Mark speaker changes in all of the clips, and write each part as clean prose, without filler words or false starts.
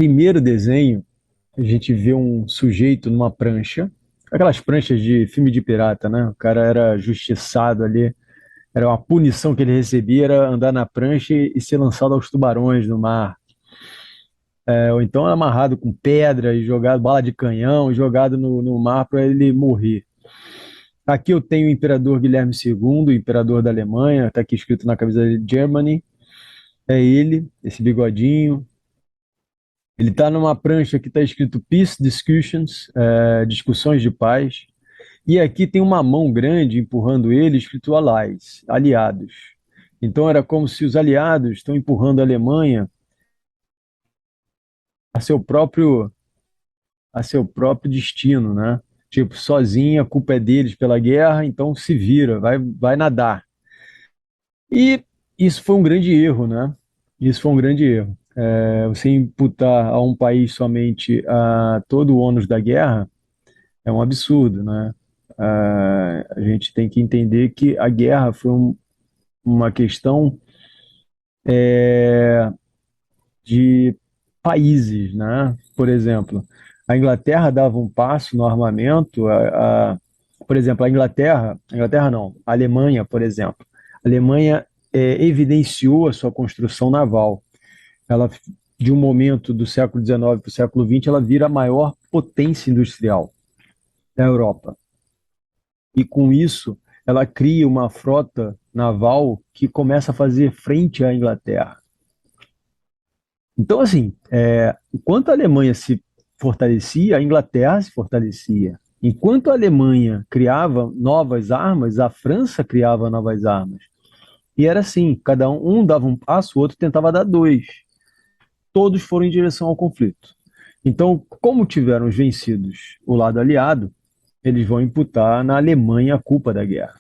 Speaker 1: Primeiro desenho, a gente vê um sujeito numa prancha, aquelas pranchas de filme de pirata, né? O cara era justiçado ali, era uma punição que ele recebia, era andar na prancha e ser lançado aos tubarões no mar. Ou então amarrado com pedra e jogado bala de canhão e jogado no mar para ele morrer. Aqui eu tenho o imperador Guilherme II, o imperador da Alemanha, está aqui escrito na camisa de Germany. É ele, esse bigodinho. Ele está numa prancha que está escrito Peace Discussions, discussões de paz. E aqui tem uma mão grande empurrando ele, escrito Allies, aliados. Então era como se os aliados estão empurrando a Alemanha a seu próprio destino, né? Tipo, sozinha, a culpa é deles pela guerra, então se vira, vai nadar. E isso foi um grande erro, né? Isso foi um grande erro. Você imputar a um país somente todo o ônus da guerra é um absurdo, né? A gente tem que entender que a guerra foi uma questão de países, né? Por exemplo, a Inglaterra dava um passo no armamento, por exemplo, a Inglaterra não, a Alemanha, por exemplo. A Alemanha evidenciou a sua construção naval. Ela, de um momento do século XIX para o século XX, ela vira a maior potência industrial da Europa. E com isso, ela cria uma frota naval que começa a fazer frente à Inglaterra. Então, assim, enquanto a Alemanha se fortalecia, a Inglaterra se fortalecia. Enquanto a Alemanha criava novas armas, a França criava novas armas. E era assim, cada um dava um passo, o outro tentava dar dois. Todos foram em direção ao conflito. Então, como tiveram os vencidos o lado aliado, eles vão imputar na Alemanha a culpa da guerra.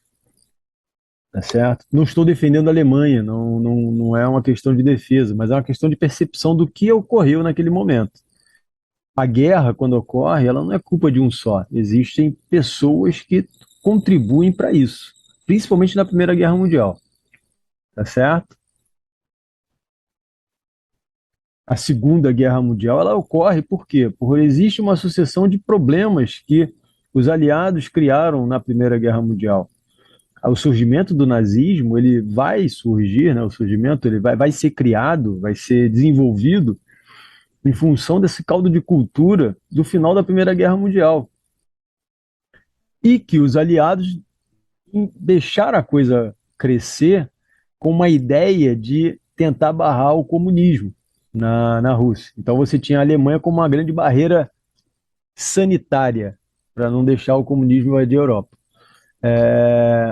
Speaker 1: Tá certo? Não estou defendendo a Alemanha, não é uma questão de defesa, mas é uma questão de percepção do que ocorreu naquele momento. A guerra, quando ocorre, ela não é culpa de um só. Existem pessoas que contribuem para isso, principalmente na Primeira Guerra Mundial. Tá certo? A Segunda Guerra Mundial, ela ocorre por quê? Porque existe uma sucessão de problemas que os aliados criaram na Primeira Guerra Mundial. O surgimento do nazismo, ele vai surgir, né? O surgimento ele vai ser criado, vai ser desenvolvido em função desse caldo de cultura do final da Primeira Guerra Mundial. E que os aliados deixaram a coisa crescer com uma ideia de tentar barrar o comunismo na Rússia. Então você tinha a Alemanha como uma grande barreira sanitária para não deixar o comunismo invadir a Europa.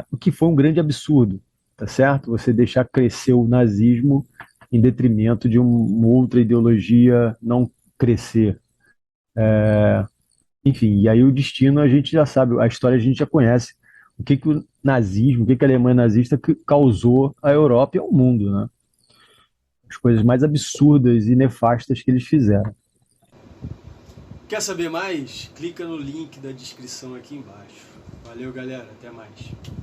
Speaker 1: O que foi um grande absurdo, tá certo? Você deixar crescer o nazismo em detrimento de uma outra ideologia não crescer. Enfim, e aí o destino a gente já sabe, a história a gente já conhece. O que o nazismo, o que a Alemanha nazista causou à Europa e ao mundo, né? As coisas mais absurdas e nefastas que eles fizeram.
Speaker 2: Quer saber mais? Clica no link da descrição aqui embaixo. Valeu, galera. Até mais.